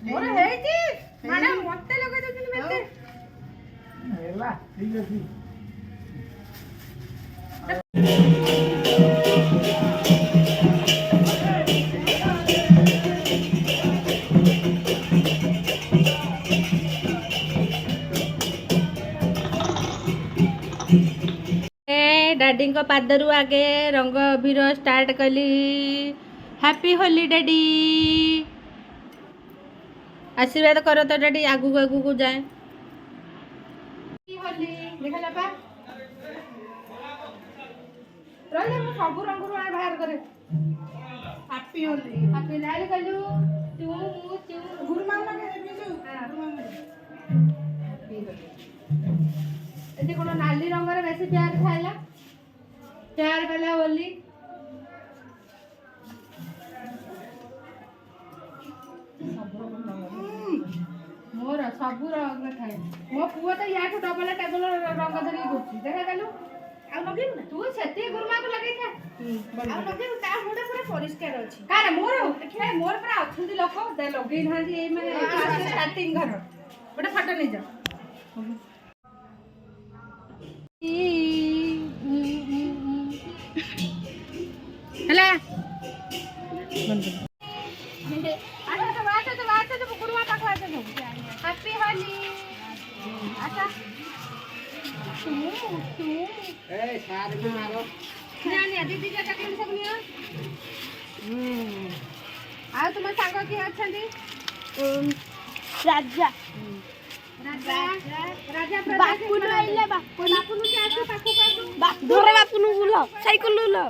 मोर हेची माने मते लगे दउछन मते हेला ठीक अछि डैडी को पादरू आगे रंग अबीर स्टार्ट कली हैप्पी होली डैडी आशीर्वाद करो तो डैडी आगू आगू को जाए होली देखला बा रोले मु सब रंग रो बाहर करे हैप्पी होली हैप्पी लाल कलू तू मु तू गुरुमा लगे देबी हां गुरुमा हैप्पी होली एते कोन नाली रंग रे बेसी प्यार खाइला प्यार वाला होली मोर सब रंग खाए मो पुआ तो या को डबल टेबल रंग धरी बुची देखा गलु आ लगे ना तू सेते गुरमा को लगे था आ लगे ता मोडा पूरा परिष्कार अछि कारे मोर मोर पूरा अछुंदी लोक दे लगे नांदी ए माने स्टार्टिंग घर गोटे फोटो नै जा हला हैप्पी होली अच्छा तू ए सार में मारो ना दीदी का चकलेट सब नियो आ तुम सांग की अछंदी राजा राजा राजा बापुनु आइले बापुनु के आसो पाकु पाकु धोरे बापुनु बुलो साइकिल लो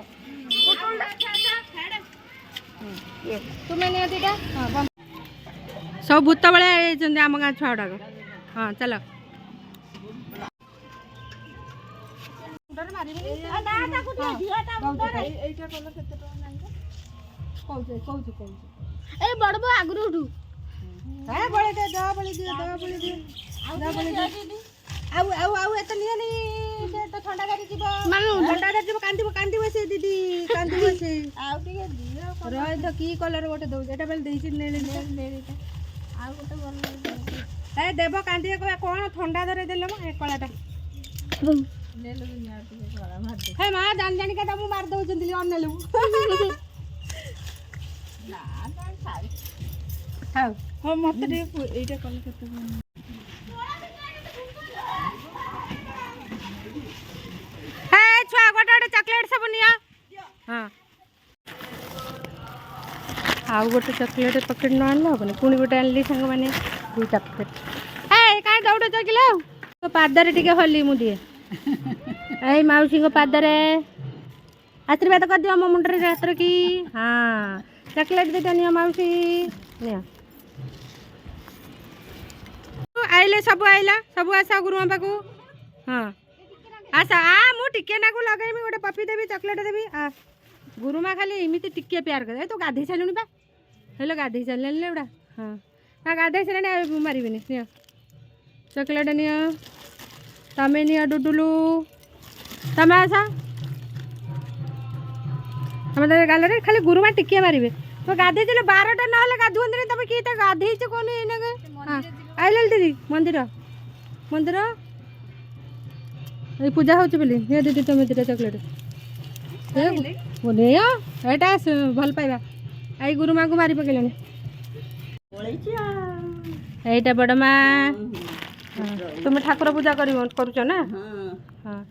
तुम्हें नहीं दीदा हां सब भूत बळे जंदे आम गां छुआ डाग हां चलो डर मारी आ दाता को दियाटा मुंडरे एटा कलर केते तो नाही कहू ए बड़बो आगुरु उठू ए बळे दे द बळे दे आउ एत निया नी से तो ठंडा गाड़ी जीवो ठंडा गाड़ी जीवो कांदी बसे दीदी कांदी बसे आउ टिके दियो रय तो की कलर गोटे दउ एटा बेल देछि नेली आउ गोटे बोल ए देबो कांदी को कोन ठंडा धरे देले म ए कलाटा ले लो निया टिके कला मार दे हे मां जान जान के त मु मार दउ जंदिली अन नेलु ना ना खाई हां हो मत दे एटा कल केते हे छुआ गोटे चॉकलेट सब निया हां आउ गोटे चॉकलेट पकेट न आनलो हबने पुणी गोटे आनली संग माने दुईटा पकेट ए काई दौड़ चकिलो तो पादरे टिके होली मु दिए ए माउसी को पादरे आशीर्वाद कर दियो मो मुंडरे रात्र की हां चॉकलेट दे दियो माउसी निया आइले सब आशा गुरुमा पाकू हां आशा आ मु टिके नाकू लगाइमी गोटे पपी देबी चॉकलेट देबी आ गुरुमा खाली इमिति टिके प्यार करे तो गाधे छालुनी बा हेलो गाधे छालले लेउडा हां ना गाधे छालने मारिबिनी नियो चॉकलेट नियो तमे नियो डुडुलू तमे आशा तमे दे गालरे खाली गुरुमा टिके मारिबे तो गाधे चले 12टा न हले गाधुंदरे तमे की त गाधे छ कोन एने हां आइले दीदी मंदिर ए पूजा होची बोली हे दीदी तमे दिटा चॉकलेट बोले एटा भल पाइबा आई गुरुमा को मारी पकेलनी एटा बड़ माँ तुम ठाकुर पूजा करुच ना हाँ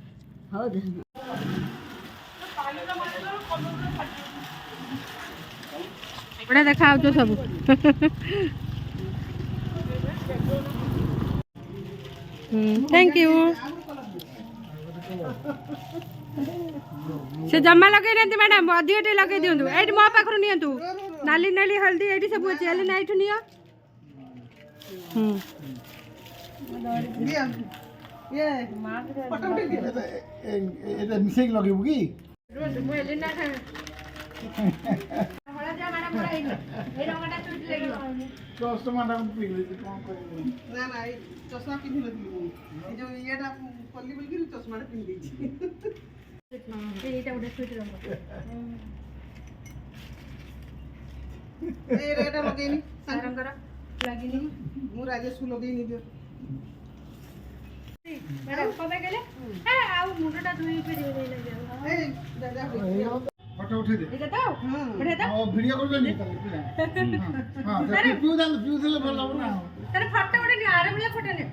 बड़ा देखा सब थैंक यू से जमा लगे मैडम अधिक टे लगे दिंतु ये मो पाखर नियंतु नाली नाली हल्दी ये सब अच्छे हेल्ले ना ये नियो चश्मा पिंधि जो ये चश्मा पिंधि ଏଇଟା ଲଗେଇନି ସାରଙ୍କର ଲାଗିନି ମୁଁ ରାଜେଶକୁ ଲଗେଇନି ଦିଅ ମ୍ୟାଡ଼ାମ କବେ ଗଲେ ଆଉ ମୁଣ୍ଡଟା ଧୋଇ ପାରିବେ ଏଇ ଦାଦା ଫଟୋ ଉଠେଇ ଦେ ଏଇଟା ତ ବଢିଆ ତ ଭିଡ଼ିଓ କରୁଛନ୍ତି ହଁ ପିଉ ଦେଲେ ଭଲ ହବ ନା ତାର ଫଟୋ ଗୋଟେ ନିଅ ଆର ଭଳିଆ ଫଟୋ ନିଅ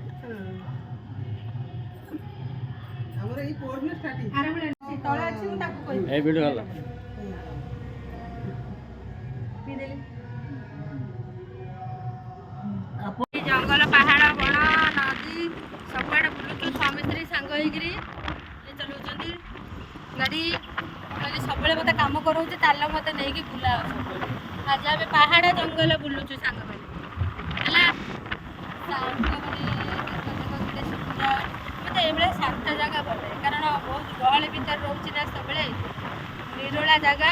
ଆମର ଏଇ କୋଡ୍ ଷ୍ଟାର୍ଟିଂ ଆର ଭଳିଆ ତଳେ ଅଛି ମୁଁ ତାକୁ କହିବି এই ভিডিও গেল ପିଇଦେଲି ଜଙ୍ଗଲ ପାହାଡ଼ ବଣ ନଦୀ ସବୁଆଡ଼େ ବୁଲୁଛୁ ସ୍ୱାମୀ ସ୍ତ୍ରୀ ସାଙ୍ଗ ହେଇକିରି ଇଏ ଚଲାଉଛନ୍ତି ଗାଡ଼ି କହିଲେ ସବୁବେଳେ ମୋତେ କାମ କରାଉଛି ତାହେଲେ ମୋତେ ନେଇକି ବୁଲାଅ ସବୁବେଳେ ଆଜି ଆମେ ପାହାଡ଼ ଜଙ୍ଗଲ ବୁଲୁଛୁ ସାଙ୍ଗମାନେ ହେଲା ମୋତେ ଏଇଭଳିଆ ଶାନ୍ତ ଜାଗା ଭଲ ଲାଗେ କାରଣ ବହୁତ ଗହଳି ଭିତରେ ରହୁଛି ନା ସବୁବେଳେ ନିରୋଳା ଜାଗା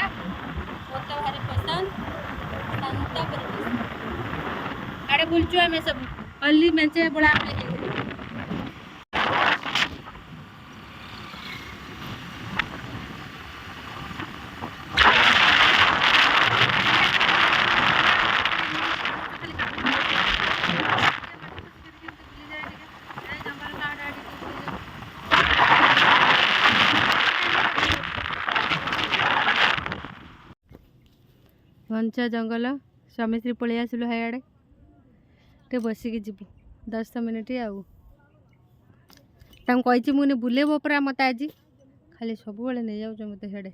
ମୋତେ ଭାରି ପସନ୍ଦ ଶାନ୍ତ ପରିବେଶ ଆଡ଼େ ବୁଲୁଛୁ ଆମେ ସବୁ ଅଲି ମେଞ୍ଚେ ବୋଳାବୋଳି ହେଇକିରି ଘଞ୍ଚ ଜଙ୍ଗଲ ସ୍ୱାମୀ ସ୍ତ୍ରୀ ପଳେଇ ଆସିଲୁ ହାଇଆଡ଼େ ଟିକେ ବସିକି ଯିବୁ 10 ମିନିଟ୍ ଆଉ ତାଙ୍କୁ କହିଛି ମୁଁ ବୁଲେଇବ ପରା ମୋତେ ଆଜି ଖାଲି ସବୁବେଳେ ନେଇଯାଉଛ ମୋତେ ସିଆଡ଼େ